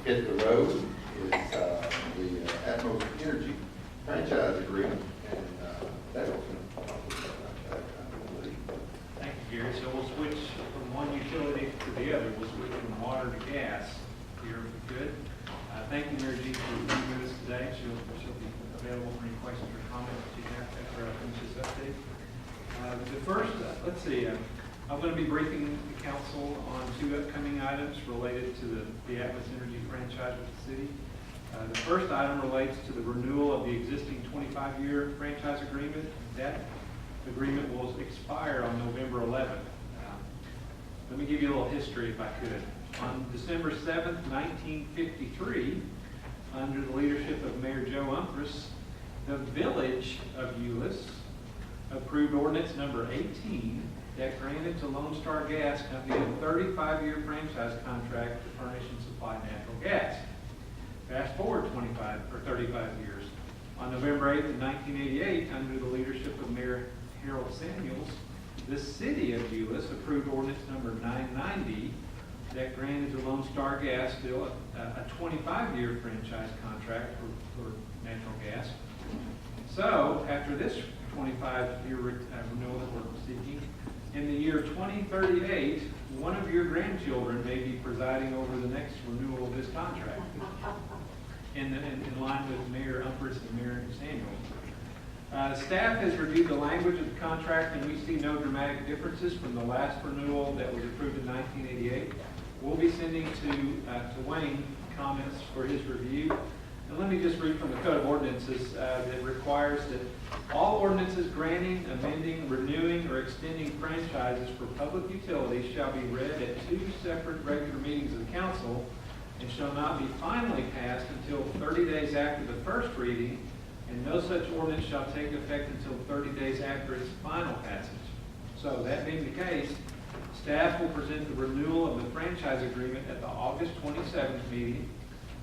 hit the road is the ATMOS Energy franchise agreement, and that was going to talk about that, I believe. Thank you, Gary. So we'll switch from one utility to the other. We'll switch from water to gas here if we could. Thank you, Mary G, for being with us today. She'll be available for any questions or comments that you have after I finish this update. The first, let's see, I'm going to be briefing the council on two upcoming items related to the ATMOS Energy franchise with the city. The first item relates to the renewal of the existing 25-year franchise agreement. That agreement will expire on November 11th. Let me give you a little history if I could. On December 7th, 1953, under the leadership of Mayor Joe Umphress, the village of Euless approved ordinance number 18 that granted to Lone Star Gas Company a 35-year franchise contract to furnish and supply natural gas. Fast forward 25 or 35 years. On November 8th of 1988, under the leadership of Mayor Harold Samuels, the city of Euless approved ordinance number 990 that granted to Lone Star Gas still a 25-year franchise contract for natural gas. So after this 25-year renewal that we're seeking, in the year 2038, one of your grandchildren may be presiding over the next renewal of this contract, in line with Mayor Umphress and Mayor Samuels. Staff has reviewed the language of the contract, and we see no dramatic differences from the last renewal that was approved in 1988. We'll be sending to Wayne comments for his review. And let me just read from the Code of Ordinances that requires that all ordinances granting, amending, renewing, or extending franchises for public utilities shall be read at 2 separate regular meetings of the council and shall not be finally passed until 30 days after the first reading, and no such ordinance shall take effect until 30 days after its final passage. So that being the case, staff will present the renewal of the franchise agreement at the August 27th meeting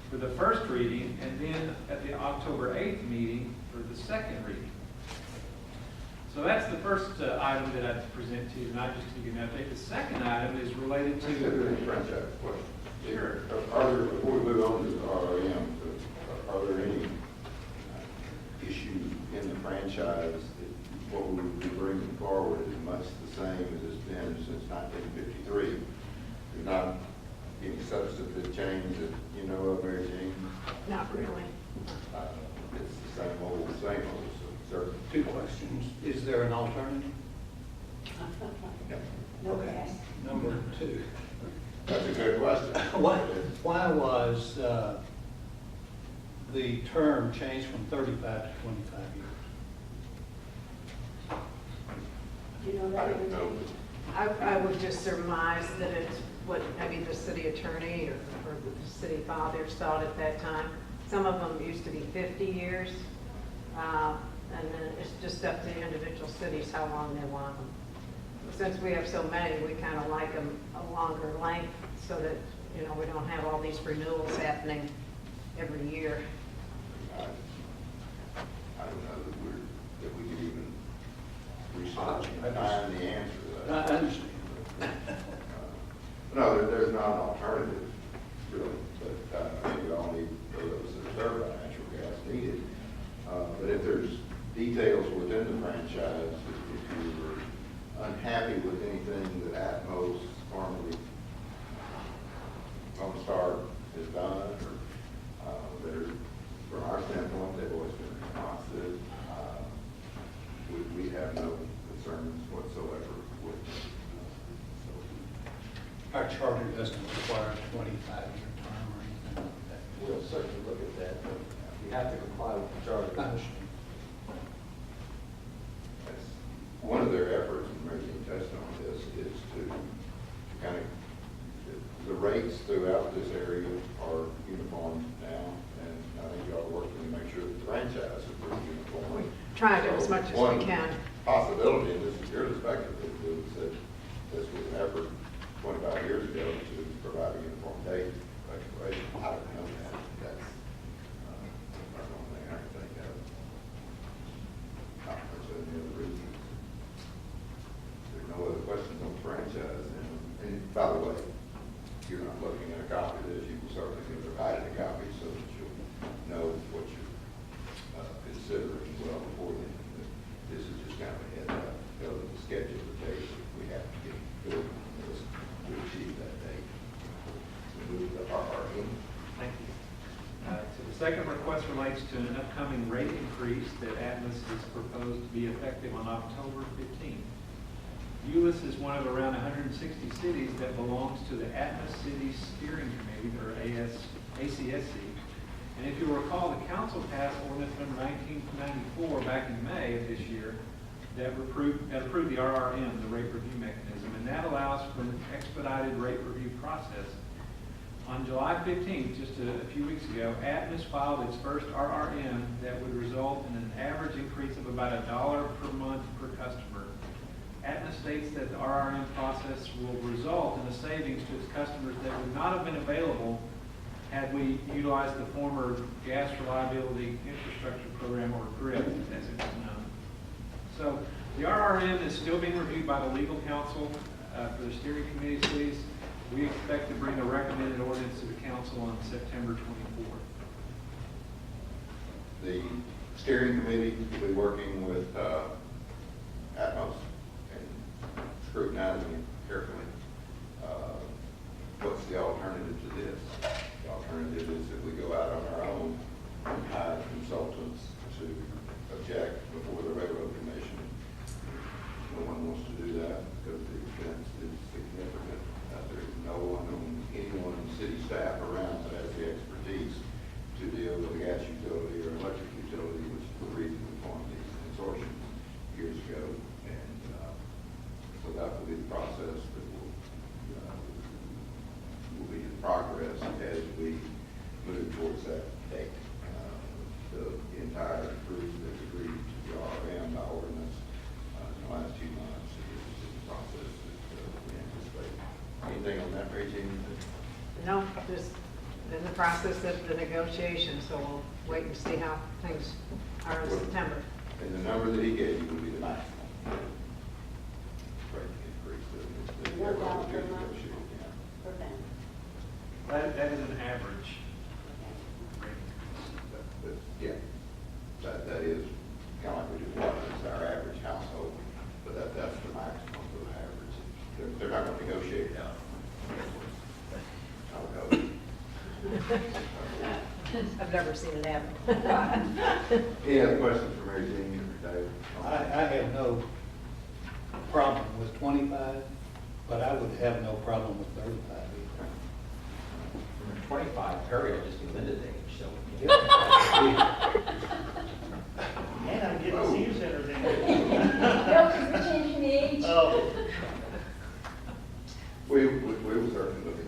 for the first reading, and then at the October 8th meeting for the second reading. So that's the first item that I present to you, and I just give you an update. The second item is related to the franchise question. Sure. Are there, before we move on to the ROM, are there any issues in the franchise that what we would be bringing forward is much the same as it's been since 1953? There's not any substantive change that you know of, Mary Jean? Not really. It's the same old, so, sir. Two questions. Is there an alternative? Okay. Number two. That's a good question. Why was the term changed from 35 to 25 years? You know I that? don't know. I would just surmise that it's what maybe the city attorney or the city fathers thought at that time. Some of them used to be 50 years. And then it's just up to the individual cities how long they want them. Since we have so many, we kind of like them a longer length so that, you know, we don't have all these renewals happening every year. I don't know that we could even research and find the answer to I that. understand. No, there's not an alternative, really, but I think we all need those that are served by natural gas needed. But if there's details within the franchise, if you were unhappy with anything that ATMOS formerly Lone Star has done, or that from our standpoint, they've always been responsive. We have no concerns whatsoever with them. Our charter doesn't require a 25-year term or anything like that. We'll certainly look at that, but you have to comply with the I charter. understand. That's one of their efforts, and Mary Jean touched on this, is to kind of, the rates throughout this area are uniform now, and I think y'all are working to make sure that the franchise is pretty uniform. Try to as much as One we can. possibility, and this is your perspective, is that this was an effort 25 years ago to provide a uniform date for expiration. I don't know that. That's not one thing I can think of. Not much of any other reasons. There's no other questions on franchise. And by the way, you're not looking at a copy of this, you can certainly be provided a copy so that you'll know what you're considering well before then. But this is just kind of a head up, go to the schedule of the dates that we have to get good to achieve that date. So move to RRM. Thank you. So the second request relates to an upcoming rate increase that ATMOS is proposed to be effective on October 15th. Euless is one of around 160 cities that belongs to the ATMOS City Steering Committee, or ACSC. And if you recall, the council passed ordinance number 1994 back in May of this year that approved the RRM, the rate review mechanism, and that allows for an expedited rate review process. On July 15th, just a few weeks ago, ATMOS filed its first RRM that would result in an average increase of about $1 per month per customer. ATMOS states that the RRM process will result in a savings to its customers that would not have been available had we utilized the former Gas Reliability Infrastructure Program, or GRIP, as it was known. So the RRM is still being reviewed by the legal counsel for the steering committee cities. We expect to bring a recommended ordinance to the council on September 24th. The steering committee will be working with ATMOS and scrutinizing it carefully. What's the alternative to this? The alternative is that we go out on our own and hire consultants to object before the railroad commission. No one wants to do that because the expense is significant. There's no one, anyone in city staff around that has the expertise to deal with a gas utility or electric utility, which is the reason we formed these consortiums years ago. And so that will be the process that will be in progress as we move towards that date. The entire group that's agreed to the RRM by ordinance in the last 2 months. This is the process that we anticipate. Anything on that, Regine? No, just in the process of the negotiation, so we'll wait and see how things are in September. And the number that he gave you would be the maximum rate increase that $1 everyone will per be month. negotiating. Yeah. Per family. That is an average rate increase. But yeah, that is kind of like we do water, it's our average household, but that's the maximum for the average. They're not going to negotiate it out. I'll go. I've never seen it happen. Any other questions for Mary Jean or Dave? I have no problem with 25, but I would have no problem with 35 either. From 25, Perry will just be limited age, so. And I'm getting senior center then. No, because we're changing the age. Oh. We will certainly look at